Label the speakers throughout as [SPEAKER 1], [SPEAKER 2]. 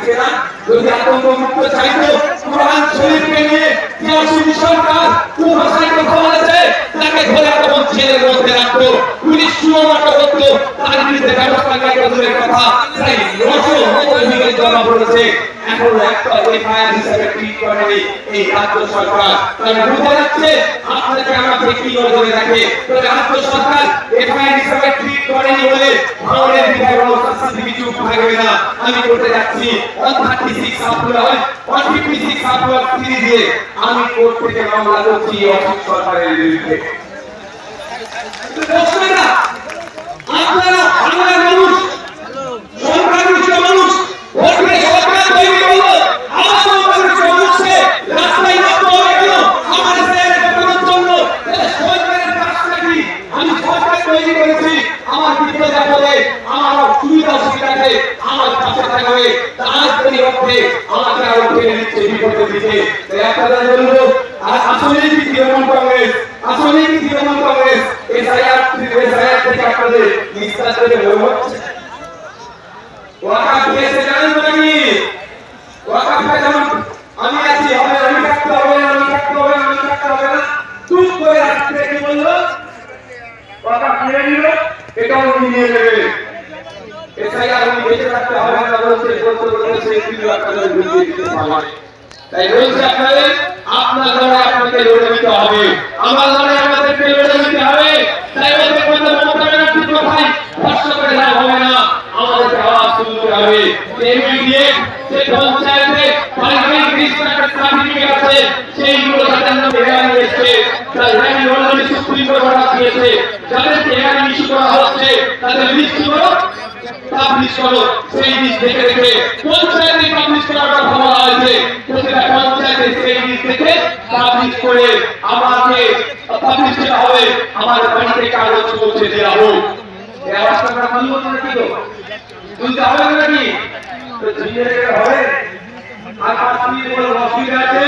[SPEAKER 1] দিচ্ছে না। যদি আতঙ্ক মুক্ত চাইতো কোরআন শরীফকে নিয়ে ইয়াসিন সরকার কোন ভাষায় কথা বলেছে তাকে ধরে তখন জেলের মধ্যে রাখতো, পুলিশ সুমাটা করতো, তার বিরুদ্ধে ব্যবস্থা নেওয়ার দূরের কথা। তাই অভিযোগ জমা পড়েছে, এখনো একটা এফআইআর হিসেবে ট্রিট করেনি এই রাজ্য সরকার। তারা বোঝা যাচ্ছে আপনাকে আমাকে কি নজরে রাখে। রাজ্য সরকার এফআইআর হিসেবে ট্রিট করেনি বলে ভাঙড়ের বিধায়ক শাস্তি চুপ থাকবে না। আমি করতে যাচ্ছি 136 আফরোল 156 আফরোল ফিরিয়ে দিয়ে আমি কোর্ট থেকে মামলা করছি অসিত সরকারের বিরুদ্ধে। আপনারা বাংলার মানুষ সংখ্যাগরিষ্ঠ মানুষ ভোটে সরকার তৈরি করলো, আমার মানুষ মানুষকে রাস্তায় নামতে হবে কেন? আমার ছেলের পড়ানোর জন্য সরকারের কাজটা কি? আমি সরকার তৈরি করেছি, আমার বিপদে আপদে আমার সুবিধা অসুবিধাতে আমার পাশে থাকবে, তার পরিবর্তে আমাকে আরো ঠেলে দিচ্ছে বিপদে দিচ্ছে। আপনারা বলবো আসলেই কি তৃণমূল কংগ্রেস, আসলেই কি তৃণমূল কংগ্রেস এসআইআর থেকে আপনাদের নিস্তার করে বলবো ওয়াকাফ দিয়েছে জানেন নাকি? ওয়াকাফটা যেমন আমি আছি হবে, আমি থাকতে হবে না, আমি থাকতে হবে না, আমি থাকতে হবে না, চুপ করে রাখতে কি বললো ওয়াকাফ নিয়ে নিল, এটাও নিয়ে নেবে। এসআইআর আমি বেঁচে থাকতে হবে না বলছে, বলতে কিন্তু আপনাদের বুঝিয়ে দিতে পারবে। তাই বলছি আপনাদের আপনার লড়াই আপনাকে লড়ে নিতে হবে, আমার লড়াই আমাদেরকে লড়ে নিতে হবে। তাই বলতে বলতে মমতা ব্যানার্জির কথাই ভরসা করে লাভ হবে না, আমাদেরকে আওয়াজ তুলতে হবে। ইমিডিয়েট যে পঞ্চায়েতে পারিবারিক রেজিস্ট্রারের সার্টিফিকেট আছে সেইগুলো যাদের নামে হেয়ারিং এসেছে, তার hearing already supreme court order দিয়েছে, যাদেরকে হেয়ারিং ইস্যু করা হচ্ছে তাদের লিস্ট করো, পাবলিশ করো। সেই লিস্ট দেখে দেখে পঞ্চায়েতে পাবলিশ করার কথা বলা হয়েছে, প্রতিটা পঞ্চায়েতে সেই লিস্ট দেখে পাবলিশ করে আমাকে পাবলিশ করা হবে, আমার বাড়িতে কাগজ পৌঁছে দেওয়া হোক। এই আওয়াজটা আমরা মানব নাকি? তো বুঝতে হবে নাকি? তো জিনিয়ে হবে। আর 5 মিনিট বড় অসুবিধা আছে,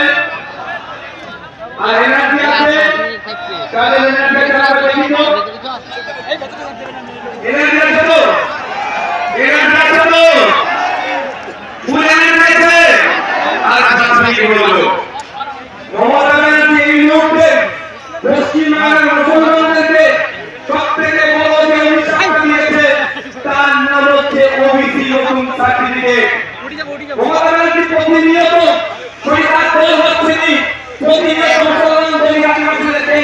[SPEAKER 1] আর এনার্জি আছে, তাহলে এনার্জি চালাবে দেখি তো, এনার্জি আছে তো, এনার্জি আছে তো, ফুল এনার্জি আছে। আর 5 মিনিট বলবো মমতা ব্যানার্জি এই মুহূর্তে পশ্চিমবঙ্গের মুসলমানদেরকে সব থেকে বড় যে অনুষ্ঠান দিয়েছে তার নাম হচ্ছে ওবিসি নতুন সার্টিফিকেট। মমতা ব্যানার্জি প্রতিনিয়ত সরকার দল হচ্ছেনি, প্রতিনিয়ত মুসলমান বলি আদিবাসীদেরকে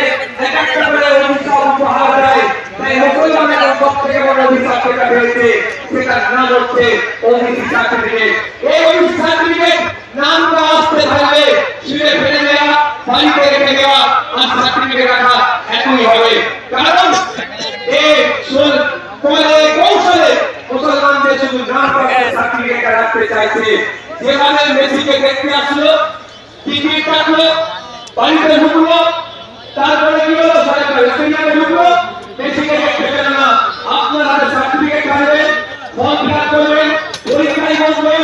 [SPEAKER 1] এক একটা করে অনুষ্ঠান উপহার দেয়। তাই মুসলমানের সব থেকে বড় অভিশাপ যেটা পেয়েছে সেটার নাম হচ্ছে ওবিসি সার্টিফিকেট। এই ওবিসি সার্টিফিকেট নামটা আসতে থাকবে, শুনে ফেলে দেওয়া, বাড়িতে রেখে দেওয়া আর সার্টিফিকেট রাখা একই হবে। কারণ এই কৌশলে মুসলমানদের শুধু নাম সার্টিফিকেট রাখতে চাইছে। যেভাবে মেসিকে দেখতে আসলো, টিকিট কাটলো, বাড়িতে ঢুকলো, তারপরে কি হলো সরকার স্টেডিয়ামে ঢুকলো, মেসিকে দেখতে পেল না। আপনারা সার্টিফিকেট পাবেন, ফর্ম ফিল আপ করবেন, পরীক্ষায় বসবেন,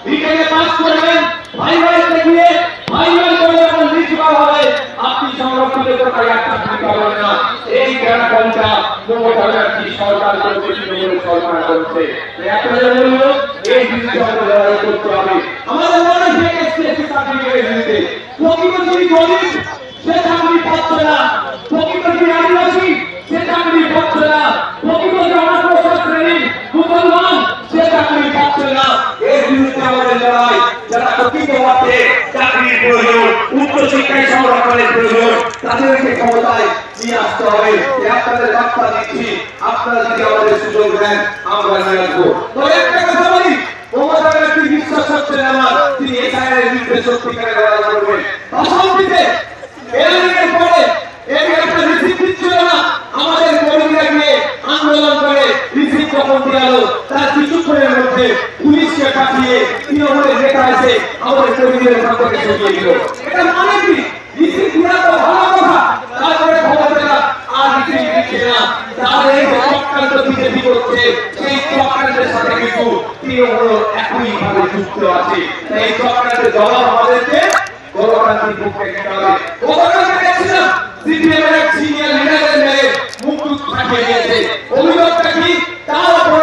[SPEAKER 1] বিকেলে পাস করবেন, ভাইভাইতে গিয়ে ভাইভাই করে যখন লিস্ট পাওয়া হবে আপনি সংরক্ষিত কোথায় একটা থাকতে পারবেন না। এই গ্রামটা মমতা ব্যানার্জি সরকার করছে, তৃণমূল সরকার করছে। আপনাদের বলবো এই বিরুদ্ধে আমাদের লড়াই করতে হবে। আমাদের লড়াই হয়ে গেছে সার্টিফিকেটের বিরুদ্ধে। প্রকৃত যদি গরিব সে চাকরি পাচ্ছে না, প্রকৃত যদি আদিবাসী সে চাকরি পাচ্ছে না, প্রকৃত যে অনগ্রসর শ্রেণীর মুসলমান সে চাকরি পাচ্ছে না। এর বিরুদ্ধে আমাদের লড়াই। যারা প্রকৃত অর্থে চাকরির প্রয়োজন, উচ্চশিক্ষায় সংরক্ষণের প্রয়োজন, তাদেরকে ক্ষমতায় নিয়ে আসতে হবে। আপনাদের বার্তা দিচ্ছি, আপনারা যদি আমাদের সুযোগ দেন আমরা নিয়ে আসবো। তবে একটা কথা বলি, মমতা ব্যানার্জি বিশ্বাস হচ্ছে না আমার তিনি এসআইআর বিরুদ্ধে সত্যিকারের লড়াই করবেন। অসম্পিতে এর পরে এর একটা রিসিপ্ট দিচ্ছিল না, আমাদের কর্মীরা গিয়ে আন্দোলন করে রিসিপ্ট যখন দেওয়া তার কিছুক্ষণের মধ্যে পুলিশকে পাঠিয়ে তৃণমূলের নেতা এসে আমাদের কর্মীদের সম্পর্কে সরিয়ে দিল। এটা মানে কি? রিসিপ্ট দেওয়া তো ভালো কথা, তারপরে খবর পেলাম আর রিসিপ্ট দিচ্ছে না। তার এই চক্রান্ত বিজেপি করছে, সেই চক্রান্তের সাথে কিন্তু তৃণমূল একইভাবে যুক্ত আছে। তাই এই চক্রান্তের জবাব আমাদেরকে গণতান্ত্রিক পক্ষে দিতে হবে। গতকালকে দেখছিলাম সিপিএম এর সিনিয়র লিডারদের মেরে মুখ ফাটিয়ে দিয়েছে। অভিযোগটা কি? তার উপর